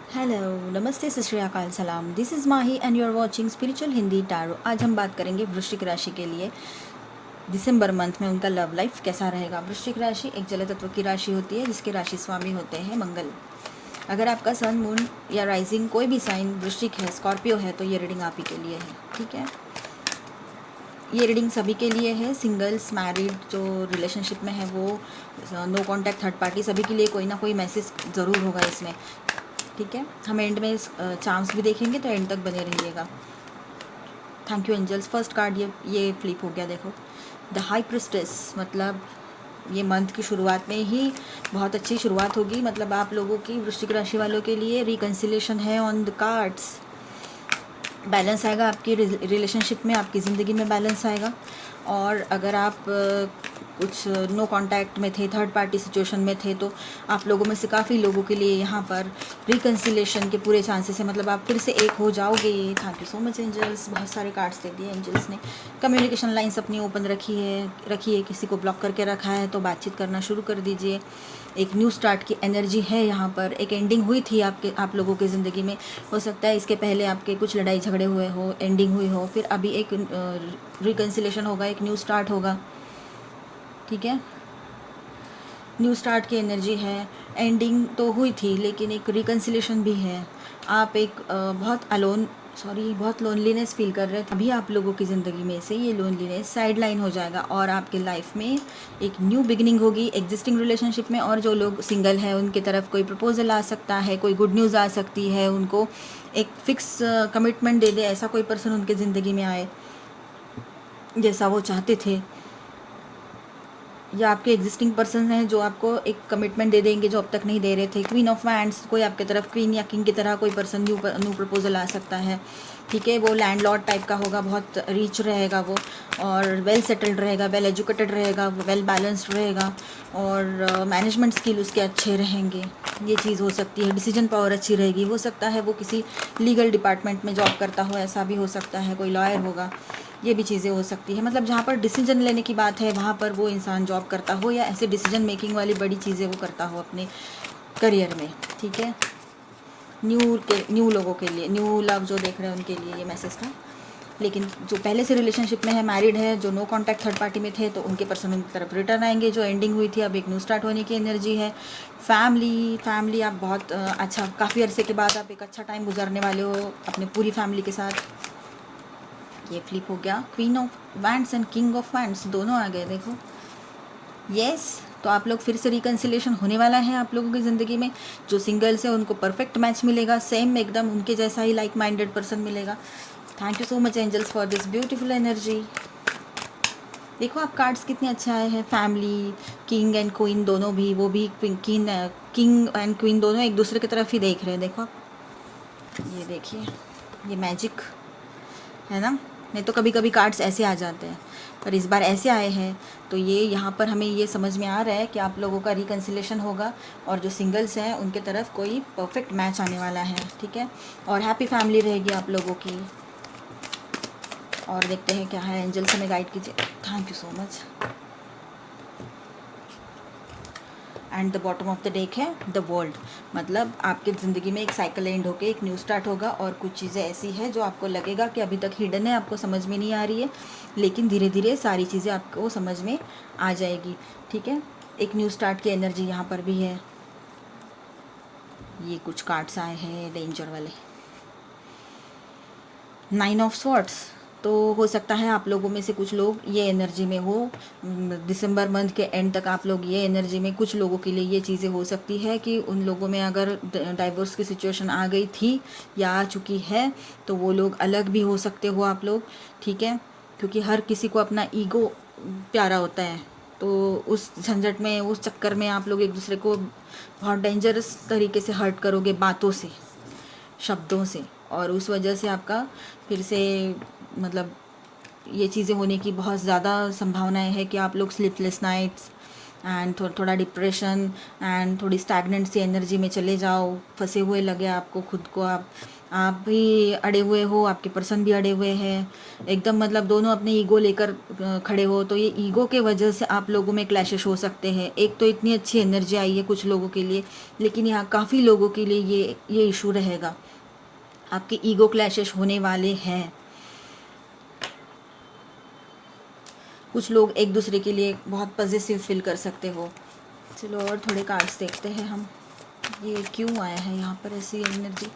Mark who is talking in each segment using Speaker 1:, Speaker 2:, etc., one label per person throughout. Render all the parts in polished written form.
Speaker 1: Hello, नमस्ते, सत श्री अकाल, सलाम। This is Mahi and you are watching spiritual Hindi tarot. आज हम बात करेंगे वृश्चिक राशि के लिए दिसंबर मंथ में उनका लव लाइफ कैसा रहेगा। वृश्चिक राशि एक जल तत्व की राशि होती है जिसके राशि स्वामी होते हैं मंगल। अगर आपका सन, मून या राइजिंग कोई भी साइन वृश्चिक है, स्कॉर्पियो है, तो ये रीडिंग आप ही के लिए है। ठीक है, ये रीडिंग सभी के लिए है। सिंगल्स, मैरिड, जो रिलेशनशिप में है वो, नो कॉन्टैक्ट, थर्ड पार्टी, सभी के लिए कोई ना कोई मैसेज ज़रूर होगा इसमें। ठीक है, हम एंड में चांस भी देखेंगे, तो एंड तक बने रहिएगा। Thank you angels. First card ये फ्लिप हो गया, देखो, द हाई प्रिस्टेस। मतलब ये मंथ की शुरुआत में ही बहुत अच्छी शुरुआत होगी। मतलब आप लोगों की, वृश्चिक राशि वालों के लिए रिकन्सिलेशन है ऑन द कार्ड्स। बैलेंस आएगा आपकी रिलेशनशिप में, आपकी ज़िंदगी में बैलेंस आएगा। और अगर आप कुछ नो कांटेक्ट में थे, थर्ड पार्टी सिचुएशन में थे, तो आप लोगों में से काफ़ी लोगों के लिए यहाँ पर रिकन्सिलेशन के पूरे चांसेस हैं। मतलब आप फिर से एक हो जाओगे। Thank you so much angels. बहुत सारे कार्ड्स दे दिए एंजल्स ने। कम्युनिकेशन लाइन्स अपनी ओपन रखिए। किसी को ब्लॉक करके रखा है तो बातचीत करना शुरू कर दीजिए। एक न्यू स्टार्ट की एनर्जी है यहाँ पर। एक एंडिंग हुई थी आप लोगों की ज़िंदगी में। हो सकता है इसके पहले आपके कुछ लड़ाई झगड़े हुए हो, एंडिंग हुई हो, फिर अभी एक रिकन्सिलेशन होगा, एक न्यू स्टार्ट होगा। ठीक है, न्यू स्टार्ट की एनर्जी है। एंडिंग तो हुई थी लेकिन एक रिकन्सिलेशन भी है। आप एक बहुत लोनलीनेस फील कर रहे थे। अभी आप लोगों की ज़िंदगी में से ये लोनलीनेस साइड लाइन हो जाएगा और आपके लाइफ में एक न्यू बिगिनिंग होगी एग्जिस्टिंग रिलेशनशिप में। और जो लोग सिंगल हैं उनकी तरफ कोई प्रपोजल आ सकता है, कोई गुड न्यूज़ आ सकती है। उनको एक फिक्स कमिटमेंट दे दे ऐसा कोई पर्सन उनके ज़िंदगी में आए जैसा वो चाहते थे। या आपके एग्जिस्टिंग पर्सन हैं जो आपको एक कमिटमेंट दे देंगे जो अब तक नहीं दे रहे थे। क्वीन ऑफ वैंड्स, कोई आपके तरफ क्वीन या किंग की तरह कोई पर्सन न्यू प्रपोजल आ सकता है। ठीक है, वो लैंडलॉर्ड टाइप का होगा, बहुत रिच रहेगा वो, और वेल सेटल्ड रहेगा, वेल एजुकेटेड रहेगा, वेल बैलेंस्ड रहेगा, और मैनेजमेंट स्किल उसके अच्छे रहेंगे। ये चीज़ हो सकती है। डिसीजन पावर अच्छी रहेगी। हो सकता है वो किसी लीगल डिपार्टमेंट में जॉब करता हो, ऐसा भी हो सकता है। कोई लॉयर होगा, ये भी चीज़ें हो सकती है। मतलब जहाँ पर डिसीजन लेने की बात है वहाँ पर वो इंसान जॉब करता हो या ऐसे डिसीजन मेकिंग वाली बड़ी चीज़ें वो करता हो अपने करियर में। ठीक है, न्यू लोगों के लिए, न्यू लव जो देख रहे हैं उनके लिए ये मैसेज था। लेकिन जो पहले से रिलेशनशिप में है, मैरिड है, जो नो कांटेक्ट थर्ड पार्टी में थे, तो उनके पर्सन उनकी तरफ रिटर्न आएंगे। जो एंडिंग हुई थी अब एक न्यू स्टार्ट होने की एनर्जी है। फैमिली आप बहुत अच्छा, काफ़ी अरसे के बाद आप एक अच्छा टाइम गुजारने वाले हो अपने पूरी फैमिली के साथ। ये फ्लिप हो गया, queen of wands and king of wands दोनों आ गए, देखो। यस, तो आप लोग फिर से रिकन्सिलेशन होने वाला है आप लोगों की ज़िंदगी में। जो सिंगल्स है उनको परफेक्ट मैच मिलेगा, सेम एकदम उनके जैसा ही लाइक माइंडेड पर्सन मिलेगा। Thank you so much angels for this beautiful energy. देखो आप कार्ड्स कितने अच्छे आए हैं। फैमिली, किंग एंड क्वीन दोनों भी, वो भी किंग एंड क्वीन दोनों एक दूसरे की तरफ ही देख रहे हैं। देखो आप, ये देखिए, ये मैजिक है ना। नहीं तो कभी कभी कार्ड्स ऐसे आ जाते हैं, पर इस बार ऐसे आए हैं। तो ये यहाँ पर हमें ये समझ में आ रहा है कि आप लोगों का रिकन्सिलेशन होगा और जो सिंगल्स हैं उनके तरफ कोई परफेक्ट मैच आने वाला है। ठीक है, और हैप्पी फैमिली रहेगी आप लोगों की। और देखते हैं क्या है, एंजल्स हमें गाइड कीजिए। Thank you so much. And the bottom of the deck है द वर्ल्ड। मतलब आपकी ज़िंदगी में एक साइकिल एंड होके एक न्यू स्टार्ट होगा। और कुछ चीज़ें ऐसी है जो आपको लगेगा कि अभी तक हिडन है, आपको समझ में नहीं आ रही है, लेकिन धीरे धीरे सारी चीज़ें आपको समझ में आ जाएगी। ठीक है, एक न्यू स्टार्ट की एनर्जी यहाँ पर भी है। ये कुछ कार्ड्स आए हैं डेंजर वाले, 9 ऑफ स्वॉर्ड्स। तो हो सकता है आप लोगों में से कुछ लोग ये एनर्जी में हो। दिसंबर मंथ के एंड तक आप लोग ये एनर्जी में, कुछ लोगों के लिए ये चीज़ें हो सकती है कि उन लोगों में अगर डाइवोर्स की सिचुएशन आ गई थी या आ चुकी है तो वो लोग अलग भी हो सकते हो आप लोग। ठीक है, क्योंकि हर किसी को अपना ईगो प्यारा होता है, तो उस झंझट में, उस चक्कर में आप लोग एक दूसरे को बहुत डेंजरस तरीके से हर्ट करोगे, बातों से, शब्दों से। और उस वजह से आपका फिर से, मतलब ये चीज़ें होने की बहुत ज़्यादा संभावनाएं है कि आप लोग स्लीपलेस नाइट्स एंड थोड़ा डिप्रेशन एंड थोड़ी स्टैगनेंट सी एनर्जी में चले जाओ, फंसे हुए लगे आपको खुद को। आप आप भी अड़े हुए हो, आपके पर्सन भी अड़े हुए हैं, एकदम मतलब दोनों अपने ईगो लेकर खड़े हो, तो ये ईगो के वजह से आप लोगों में क्लैशेस हो सकते हैं। एक तो इतनी अच्छी एनर्जी आई है कुछ लोगों के लिए, लेकिन यहाँ काफ़ी लोगों के लिए ये इशू रहेगा, आपके ईगो क्लैशेस होने वाले हैं। कुछ लोग एक दूसरे के लिए बहुत पॉजिटिव फील कर सकते हो। चलो और थोड़े कार्ड्स देखते हैं हम, ये क्यों आया है यहाँ पर ऐसी एनर्जी।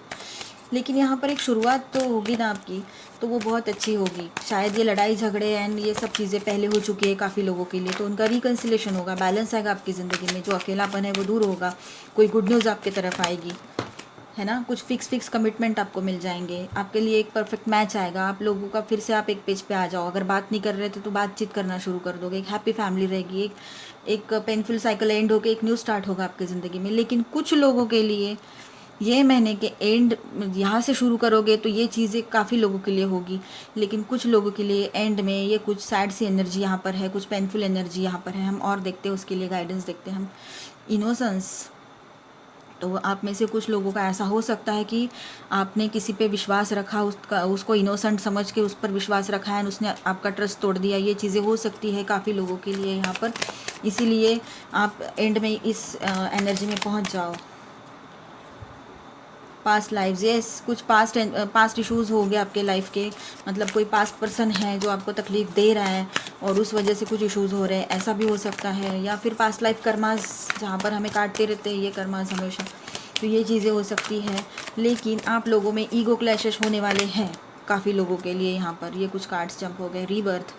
Speaker 1: लेकिन यहाँ पर एक शुरुआत तो होगी ना आपकी, तो वो बहुत अच्छी होगी। शायद ये लड़ाई झगड़े एंड ये सब चीज़ें पहले हो चुकी है काफ़ी लोगों के लिए, तो उनका रिकन्सिलेशन होगा, बैलेंस आएगा आपकी ज़िंदगी में, जो अकेलापन है वो दूर होगा, कोई गुड न्यूज़ आपकी तरफ आएगी, है ना। कुछ फिक्स कमिटमेंट आपको मिल जाएंगे, आपके लिए एक परफेक्ट मैच आएगा आप लोगों का, फिर से आप एक पेज पे आ जाओ। अगर बात नहीं कर रहे थे तो बातचीत करना शुरू कर दोगे, एक हैप्पी फैमिली रहेगी, एक पेनफुल साइकिल एंड होकर एक न्यू स्टार्ट होगा आपकी ज़िंदगी में। लेकिन कुछ लोगों के लिए ये महीने के एंड यहाँ से शुरू करोगे तो ये चीज़ें काफ़ी लोगों के लिए होगी, लेकिन कुछ लोगों के लिए एंड में ये कुछ सैड सी एनर्जी यहाँ पर है, कुछ पेनफुल एनर्जी यहाँ पर है। हम और देखते हैं उसके लिए गाइडेंस देखते हैं हम। इनोसेंस, तो आप में से कुछ लोगों का ऐसा हो सकता है कि आपने किसी पे विश्वास रखा, उसको इनोसेंट समझ के उस पर विश्वास रखा है, उसने आपका ट्रस्ट तोड़ दिया। ये चीज़ें हो सकती है काफ़ी लोगों के लिए यहाँ पर, इसीलिए आप एंड में इस एनर्जी में पहुँच जाओ। पास्ट लाइव्स, यस, कुछ पास्ट इश्यूज़ हो गए आपके लाइफ के, मतलब कोई पास्ट पर्सन है जो आपको तकलीफ़ दे रहा है और उस वजह से कुछ इश्यूज़ हो रहे हैं, ऐसा भी हो सकता है। या फिर पास्ट लाइफ कर्मास जहाँ पर हमें काटते रहते हैं ये कर्मास हमेशा, तो ये चीज़ें हो सकती है। लेकिन आप लोगों में ईगो क्लैशेस होने वाले हैं काफ़ी लोगों के लिए यहाँ पर। ये कुछ कार्ड्स जंप हो गए, रीबर्थ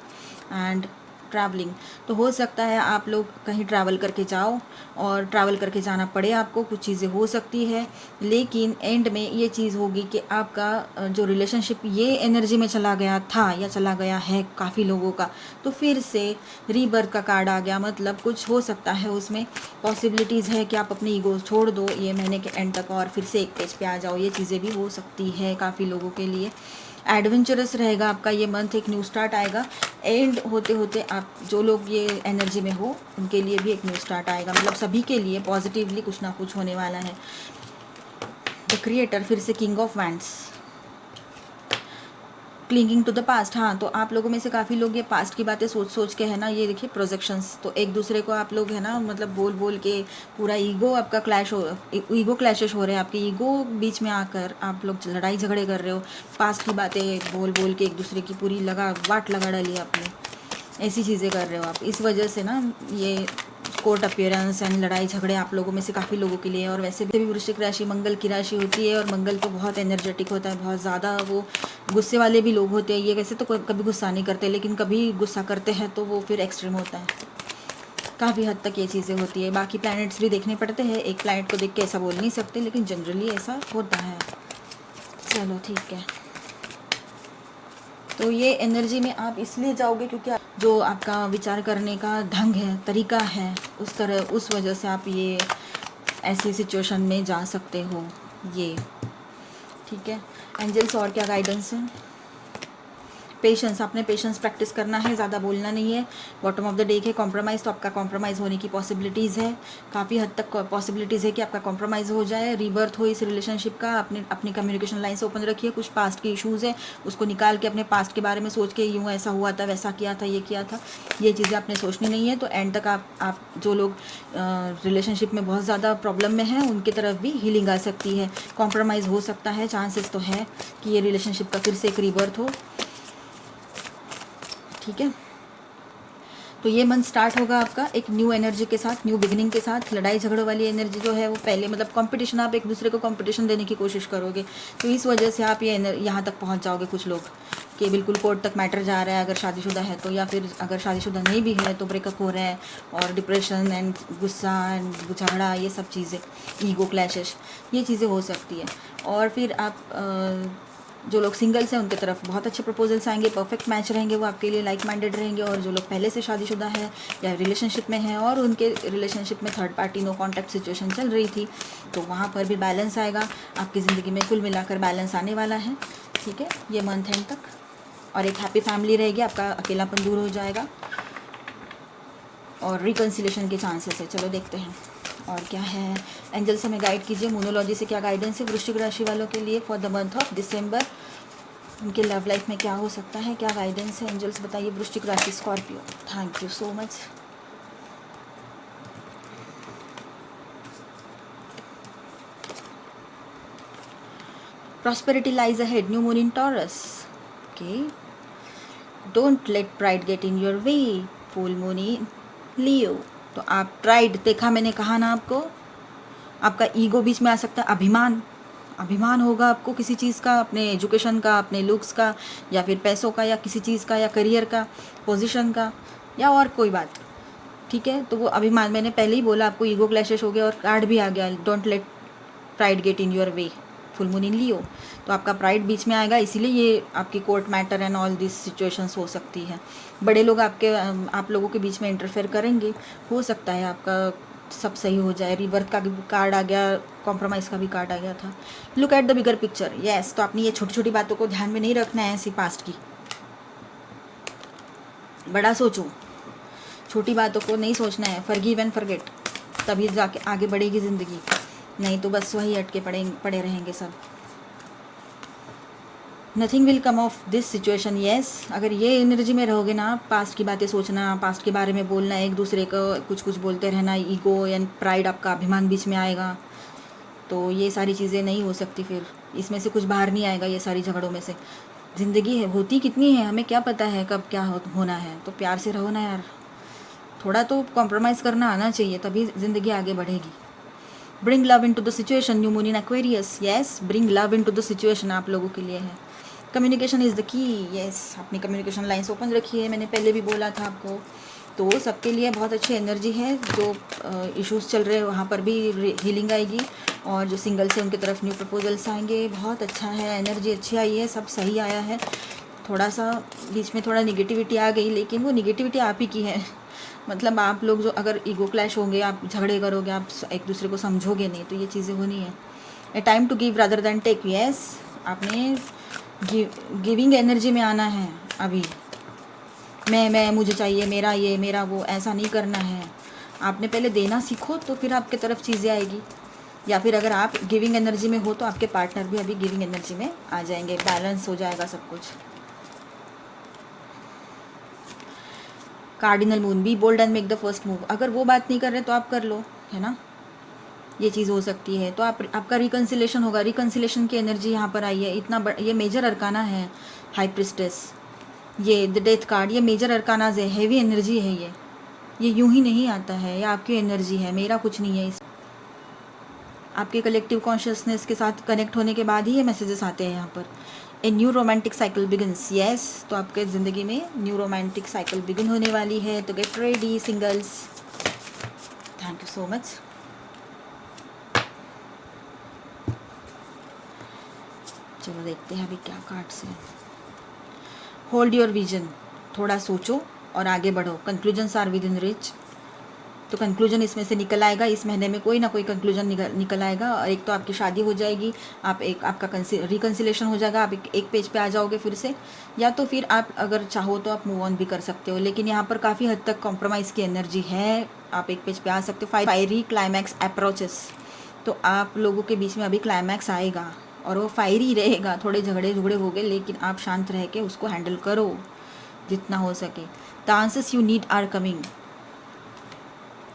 Speaker 1: एंड ट्रैवलिंग, तो हो सकता है आप लोग कहीं ट्रैवल करके जाओ और ट्रैवल करके जाना पड़े आपको, कुछ चीज़ें हो सकती है। लेकिन एंड में ये चीज़ होगी कि आपका जो रिलेशनशिप ये एनर्जी में चला गया था या चला गया है काफ़ी लोगों का, तो फिर से रीबर्थ का कार्ड आ गया। मतलब कुछ हो सकता है उसमें, पॉसिबिलिटीज़ है कि आप अपनी ईगो छोड़ दो ये महीने के एंड तक और फिर से एक पेज पे आ जाओ। ये चीज़ें भी हो सकती है काफ़ी लोगों के लिए। एडवेंचरस रहेगा आपका ये मंथ, एक न्यू स्टार्ट आएगा। एंड होते होते आप जो लोग ये एनर्जी में हो उनके लिए भी एक न्यू स्टार्ट आएगा, मतलब सभी के लिए पॉजिटिवली कुछ ना कुछ होने वाला है। द क्रिएटर, फिर से king of wands, clinging to the past. हाँ, तो आप लोगों में से काफ़ी लोग ये पास्ट की बातें सोच सोच के, है ना, ये देखिए प्रोजेक्शंस, तो एक दूसरे को आप लोग, है ना, मतलब बोल बोल के पूरा ईगो आपका क्लैश हो, ईगो क्लैशेस हो रहे हैं आपके, ईगो बीच में आकर आप लोग लड़ाई झगड़े कर रहे हो, पास्ट की बातें बोल बोल के एक दूसरे की पूरी वाट लगा डाली आपने, ऐसी चीज़ें कर रहे हो आप। इस वजह से ना ये कोर्ट अपीयरेंस एंड लड़ाई झगड़े आप लोगों में से काफ़ी लोगों के लिए। और वैसे भी वृश्चिक राशि मंगल की राशि होती है, और मंगल तो बहुत एनर्जेटिक होता है, बहुत ज़्यादा वो गुस्से वाले भी लोग होते हैं। ये वैसे तो कभी गुस्सा नहीं करते, लेकिन कभी गुस्सा करते हैं तो वो फिर एक्सट्रीम होता है, काफ़ी हद तक ये चीज़ें होती है। बाकी प्लैनेट्स भी देखने पड़ते हैं, एक प्लैनेट को देख के ऐसा बोल नहीं सकते, लेकिन जनरली ऐसा होता है। चलो ठीक है, तो ये एनर्जी में आप इसलिए जाओगे क्योंकि जो आपका विचार करने का ढंग है, तरीका है, उस तरह, उस वजह से आप ये ऐसी सिचुएशन में जा सकते हो। ये ठीक है। एंजल्स और क्या गाइडेंस है? पेशेंस, आपने पेशेंस प्रैक्टिस करना है, ज़्यादा बोलना नहीं है। बॉटम ऑफ द डे है कॉम्प्रोमाइज़, तो आपका कॉम्प्रोमाइज़ होने की पॉसिबिलिटीज़ है, काफ़ी हद तक पॉसिबिलिटीज़ है कि आपका कॉम्प्रोमाइज़ हो जाए, रीबर्थ हो इस रिलेशनशिप का। अपनी कम्युनिकेशन लाइन्स ओपन रखिए, कुछ पास्ट के इशूज़ है उसको निकाल के, अपने पास्ट के बारे में सोच के, यूँ ऐसा हुआ था, वैसा किया था, ये किया था, ये चीज़ें आपने सोचनी नहीं है। तो एंड तक आप जो लोग रिलेशनशिप में बहुत ज़्यादा प्रॉब्लम में हैं उनकी तरफ भी हीलिंग आ सकती है, कॉम्प्रोमाइज़ हो सकता है, चांसेस तो है कि ये रिलेशनशिप का फिर से एक रीबर्थ हो। ठीक है, तो ये मंथ स्टार्ट होगा आपका एक न्यू एनर्जी के साथ, न्यू बिगिनिंग के साथ। लड़ाई झगड़ों वाली एनर्जी जो है वो पहले, मतलब कंपटीशन, आप एक दूसरे को कंपटीशन देने की कोशिश करोगे, तो इस वजह से आप ये यहाँ तक पहुँच जाओगे कुछ लोग कि बिल्कुल कोर्ट तक मैटर जा रहा है अगर शादीशुदा है तो, या फिर अगर शादीशुदा नहीं भी है तो ब्रेकअप हो रहा है, और डिप्रेशन एंड गुस्सा एंड झगड़ा, ये सब चीज़ें, ईगो क्लैशेस, ये चीज़ें हो सकती है। और फिर आप जो लोग सिंगल्स हैं उनके तरफ बहुत अच्छे प्रपोजल्स आएंगे, परफेक्ट मैच रहेंगे, वो आपके लिए लाइक माइंडेड रहेंगे। और जो लोग पहले से शादीशुदा है या रिलेशनशिप में हैं और उनके रिलेशनशिप में third party no contact situation चल रही थी, तो वहाँ पर भी बैलेंस आएगा आपकी ज़िंदगी में, कुल मिलाकर बैलेंस आने वाला है। ठीक है, ये मंथ एंड तक, और एक हैप्पी फैमिली रहेगी, आपका अकेलापन दूर हो जाएगा और रिकन्सिलेशन के चांसेस है। चलो देखते हैं और क्या है, एंजल से हमें गाइड कीजिए, मोनोलॉजी से क्या गाइडेंस है वृश्चिक राशि वालों के लिए for the month of December. उनके लव लाइफ में क्या हो सकता है, क्या गाइडेंस है एंजल्स बताइए वृश्चिक राशि Scorpio. Thank you so much. Prosperity lies ahead, new moon in Taurus. Okay. Don't let pride get in your way, full moon in Leo. तो आप प्राइड देखा, मैंने कहा ना आपको, आपका ईगो बीच में आ सकता है, अभिमान, अभिमान होगा आपको किसी चीज़ का, अपने एजुकेशन का, अपने लुक्स का, या फिर पैसों का, या किसी चीज़ का, या करियर का, पोजीशन का, या और कोई बात, ठीक है। तो वो अभिमान, मैंने पहले ही बोला आपको, ईगो क्लैशेस हो गया और कार्ड भी आ गया, don't let pride get in your way, full moon in Leo. तो आपका प्राइड बीच में आएगा, इसीलिए ये आपकी court matter and all this situations हो सकती है। बड़े लोग आप लोगों के बीच में इंटरफेयर करेंगे, हो सकता है आपका सब सही हो जाए। रिबर्थ का भी कार्ड आ गया, कॉम्प्रोमाइज़ का भी कार्ड आ गया था। Look at the bigger picture, yes. तो आपने ये छोटी छोटी बातों को ध्यान में नहीं रखना है, ऐसी पास्ट की, बड़ा सोचो, छोटी बातों को नहीं सोचना है। फॉरगिव एंड फॉरगेट, तभी जाके आगे बढ़ेगी ज़िंदगी, नहीं तो बस वही अटके पड़े रहेंगे सब। Nothing will come of this situation, yes. अगर ये एनर्जी में रहोगे ना, पास्ट की बातें सोचना, पास्ट के बारे में बोलना, एक दूसरे को कुछ कुछ बोलते रहना, ईगो एंड प्राइड, आपका अभिमान बीच में आएगा, तो ये सारी चीज़ें नहीं हो सकती। फिर इसमें से कुछ बाहर नहीं आएगा, ये सारी झगड़ों में से। ज़िंदगी है, होती कितनी है, हमें क्या पता है कब क्या होना है। तो प्यार से रहो ना यार, थोड़ा तो कॉम्प्रोमाइज़ करना आना चाहिए, तभी ज़िंदगी आगे बढ़ेगी। Bring love in to the situation, new moon in Aquarius, yes. Bring love in to the situation आप लोगों के लिए है। Communication is the key, yes. अपनी कम्युनिकेशन लाइन्स ओपन रखिए, मैंने पहले भी बोला था आपको। तो सबके लिए बहुत अच्छी एनर्जी है, जो इश्यूज़ चल रहे हैं वहाँ पर भी हीलिंग आएगी, और जो सिंगल से उनकी तरफ न्यू प्रपोजल्स आएंगे। बहुत अच्छा है, एनर्जी अच्छी आई है, सब सही आया है। थोड़ा सा बीच में थोड़ा निगेटिविटी आ गई, लेकिन वो निगेटिविटी आप ही की है। मतलब आप लोग जो अगर ईगो क्लैश होंगे, आप झगड़े करोगे, आप एक दूसरे को समझोगे नहीं, तो ये चीज़ें होनी है। A time to give rather than take, yes. आपने गिविंग एनर्जी में आना है अभी। मैं मुझे चाहिए, मेरा ये, मेरा वो, ऐसा नहीं करना है। आपने पहले देना सीखो, तो फिर आपके तरफ चीज़ें आएगी। या फिर अगर आप गिविंग एनर्जी में हो, तो आपके पार्टनर भी अभी गिविंग एनर्जी में आ जाएंगे, बैलेंस हो जाएगा सब कुछ। Cardinal moon, be bold and make the first move. अगर वो बात नहीं कर रहे तो आप कर लो, है ना, ये चीज़ हो सकती है। तो आपका रिकन्सिलेशन होगा, रिकन्सिलेशन की एनर्जी यहाँ पर आई है। ये मेजर अरकाना है, हाई प्रिस्टेस, ये द डेथ कार्ड, ये मेजर अरकानाज है, हैवी एनर्जी है ये यूं ही नहीं आता है, ये आपकी एनर्जी है, मेरा कुछ नहीं है। आपके कलेक्टिव कॉन्शियसनेस के साथ कनेक्ट होने के बाद ही ये मैसेजेस आते हैं यहाँ पर। A new romantic cycle begins, yes. तो आपके ज़िंदगी में न्यू रोमांटिक साइकिल बिगिन होने वाली है, तो get ready singles. Thank you so much. चलो देखते हैं अभी क्या कार्ड्स हैं। होल्ड योर विजन, थोड़ा सोचो और आगे बढ़ो। Conclusions are within reach, तो कंक्लूजन इसमें से निकल आएगा। इस महीने में कोई ना कोई कंक्लूजन निकल आएगा। और एक तो आपकी शादी हो जाएगी, आपका रिकन्सिलेशन हो जाएगा, आप एक पेज पे आ जाओगे फिर से। या तो फिर आप अगर चाहो तो आप मूव ऑन भी कर सकते हो, लेकिन यहाँ पर काफ़ी हद तक कॉम्प्रोमाइज़ की एनर्जी है। आप एक पेज पे आ सकते हो। फायरी क्लाइमैक्स अप्रोचेस, तो आप लोगों के बीच में अभी क्लाइमैक्स आएगा और वो फायरी रहेगा। थोड़े झगड़े हो गए, लेकिन आप शांत रह के उसको हैंडल करो जितना हो सके। The answers you need are coming.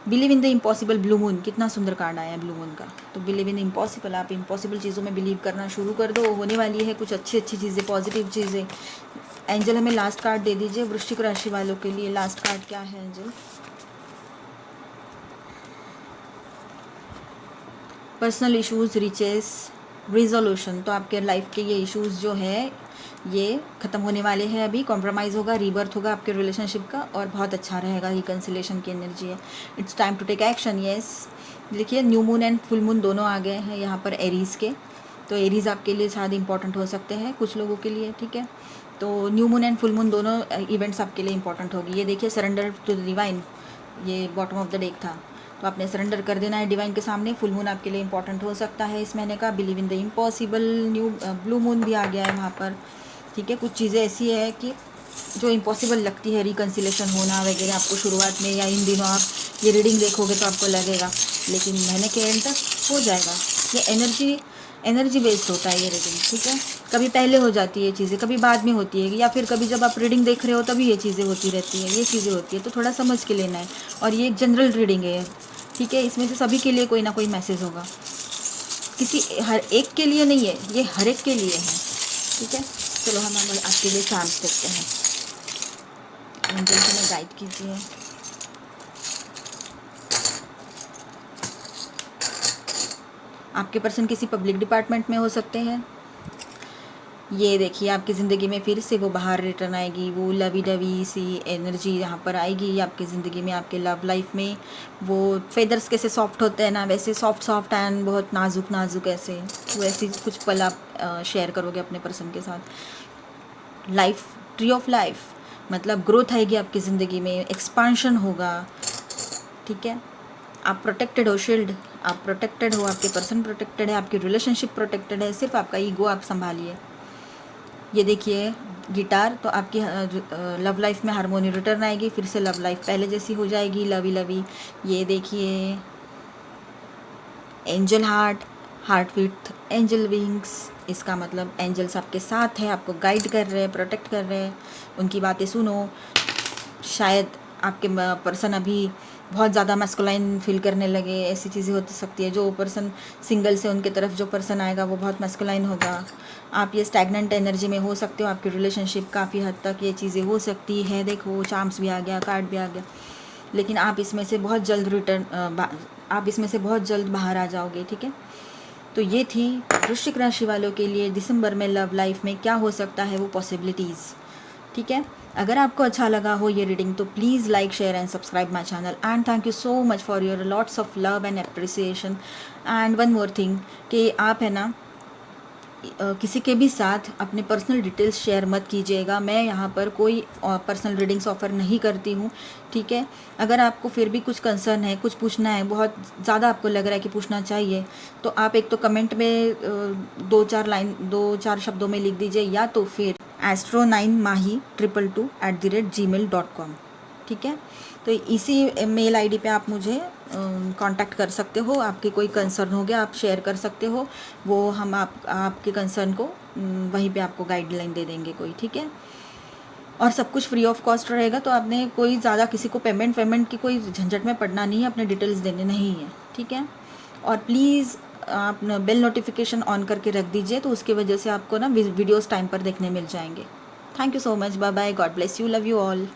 Speaker 1: Believe in the impossible, blue moon, कितना सुंदर कार्ड आया है ब्लू मून का। तो बिलीव इन इम्पॉसिबल, आप इम्पॉसिबल चीज़ों में बिलीव करना शुरू कर दो, होने वाली है कुछ अच्छी चीज़ें, पॉजिटिव चीज़ें। एंजल हमें लास्ट कार्ड दे दीजिए वृश्चिक राशि वालों के लिए। लास्ट कार्ड क्या है angel? Personal issues riches resolution, तो आपके लाइफ के ये इश्यूज जो है ये ख़त्म होने वाले हैं। अभी कॉम्प्रोमाइज़ होगा, रीबर्थ होगा आपके रिलेशनशिप का, और बहुत अच्छा रहेगा। रिकन्सिलेशन की एनर्जी है। It's time to take action, yes. देखिए new moon and full moon दोनों आ गए हैं यहाँ पर एरीज़ के, तो एरीज़ आपके लिए शायद इंपॉर्टेंट हो सकते हैं कुछ लोगों के लिए, ठीक है। तो new moon and full moon दोनों इवेंट्स आपके लिए इंपॉर्टेंट होगी। ये देखिए सरेंडर टू द डिवाइन, ये बॉटम ऑफ द डेक था, तो आपने सरेंडर कर देना है डिवाइन के सामने। फुल मून आपके लिए इंपॉर्टेंट हो सकता है इस महीने का। Believe in the impossible, new blue moon भी आ गया है वहाँ पर, ठीक है। कुछ चीज़ें ऐसी है कि जो इम्पॉसिबल लगती है, रिकन्सिलेशन होना वगैरह, आपको शुरुआत में या इन दिनों आप ये रीडिंग देखोगे तो आपको लगेगा। लेकिन महीने के एंड तक हो जाएगा। ये एनर्जी बेस्ड होता है ये रीडिंग, ठीक है। कभी पहले हो जाती है ये चीज़ें, कभी बाद में होती है, या फिर कभी जब आप रीडिंग देख रहे हो तभी ये चीज़ें होती रहती है, ये चीज़ें होती है। तो थोड़ा समझ के लेना है। और ये एक जनरल रीडिंग है, ठीक है। इसमें से सभी के लिए कोई ना कोई मैसेज होगा, किसी हर एक के लिए नहीं है, ये हर एक के लिए है, ठीक है। चलो हम आपके लिए चार्म्स देखते हैं। एंजल हमें गाइड कीजिए। आपके पर्सन किसी पब्लिक डिपार्टमेंट में हो सकते हैं। ये देखिए आपकी ज़िंदगी में फिर से वो बाहर रिटर्न आएगी, वो लवी डवी सी एनर्जी यहाँ पर आएगी आपकी ज़िंदगी में, आपके लव लाइफ में। वो फेदर्स कैसे सॉफ्ट होते हैं ना, वैसे सॉफ्ट सॉफ्ट एंड बहुत नाजुक नाजुक ऐसे वैसे कुछ पल आप शेयर करोगे अपने पर्सन के साथ। लाइफ, ट्री ऑफ लाइफ, मतलब ग्रोथ आएगी आपकी ज़िंदगी में, एक्सपांशन होगा, ठीक है। आप प्रोटेक्टेड हो, शील्ड, आप प्रोटेक्टेड हो, आपके पर्सन प्रोटेक्टेड है, आपकी रिलेशनशिप प्रोटेक्टेड है। सिर्फ आपका ईगो आप संभालिए। ये देखिए गिटार, तो आपकी लव लाइफ में हारमोनी रिटर्न आएगी, फिर से लव लाइफ पहले जैसी हो जाएगी, लवी लवी। ये देखिए angel heart, heart with angel wings, इसका मतलब एंजल्स आपके साथ है, आपको गाइड कर रहे हैं, प्रोटेक्ट कर रहे हैं। उनकी बातें सुनो। शायद आपके पर्सन अभी बहुत ज़्यादा मैस्कुलाइन फील करने लगे, ऐसी चीज़ें हो सकती है। जो पर्सन सिंगल से उनके तरफ जो पर्सन आएगा वो बहुत मैस्कुलाइन होगा। आप ये स्टैगनेंट एनर्जी में हो सकते हो, आपकी रिलेशनशिप काफ़ी हद तक ये चीज़ें हो सकती है। देखो चार्म्स भी आ गया, कार्ड भी आ गया, लेकिन आप इसमें से बहुत जल्द आप इसमें से बहुत जल्द बाहर आ जाओगे, ठीक है। तो ये थी वृश्चिक राशि वालों के लिए दिसंबर में लव लाइफ में क्या हो सकता है, वो पॉसिबिलिटीज़, ठीक है। अगर आपको अच्छा लगा हो ये रीडिंग तो please like share and subscribe my channel, and thank you so much for your lots of love and appreciation. And one more thing कि आप है ना किसी के भी साथ अपने पर्सनल डिटेल्स शेयर मत कीजिएगा। मैं यहाँ पर कोई पर्सनल रीडिंग्स ऑफ़र नहीं करती हूँ, ठीक है। अगर आपको फिर भी कुछ कंसर्न है, कुछ पूछना है, बहुत ज़्यादा आपको लग रहा है कि पूछना चाहिए, तो आप एक तो कमेंट में 2-4 शब्दों में लिख दीजिए, या तो फिर astro9mahi222@gmail.com, ठीक है। तो इसी मेल आईडी पे आप मुझे कांटेक्ट कर सकते हो। आपके कोई कंसर्न हो गया आप शेयर कर सकते हो, वो हम आपके कंसर्न को वहीं पे आपको गाइडलाइन दे देंगे कोई, ठीक है। और सब कुछ फ्री ऑफ कॉस्ट रहेगा, तो आपने कोई ज़्यादा किसी को पेमेंट की कोई झंझट में पड़ना नहीं है, अपने डिटेल्स देने नहीं है, ठीक है। और प्लीज़ आप बेल नोटिफिकेशन ऑन करके रख दीजिए, तो उसकी वजह से आपको ना वीडियोज़ टाइम पर देखने मिल जाएंगे। Thank you so much, bye bye, God bless you, love you all.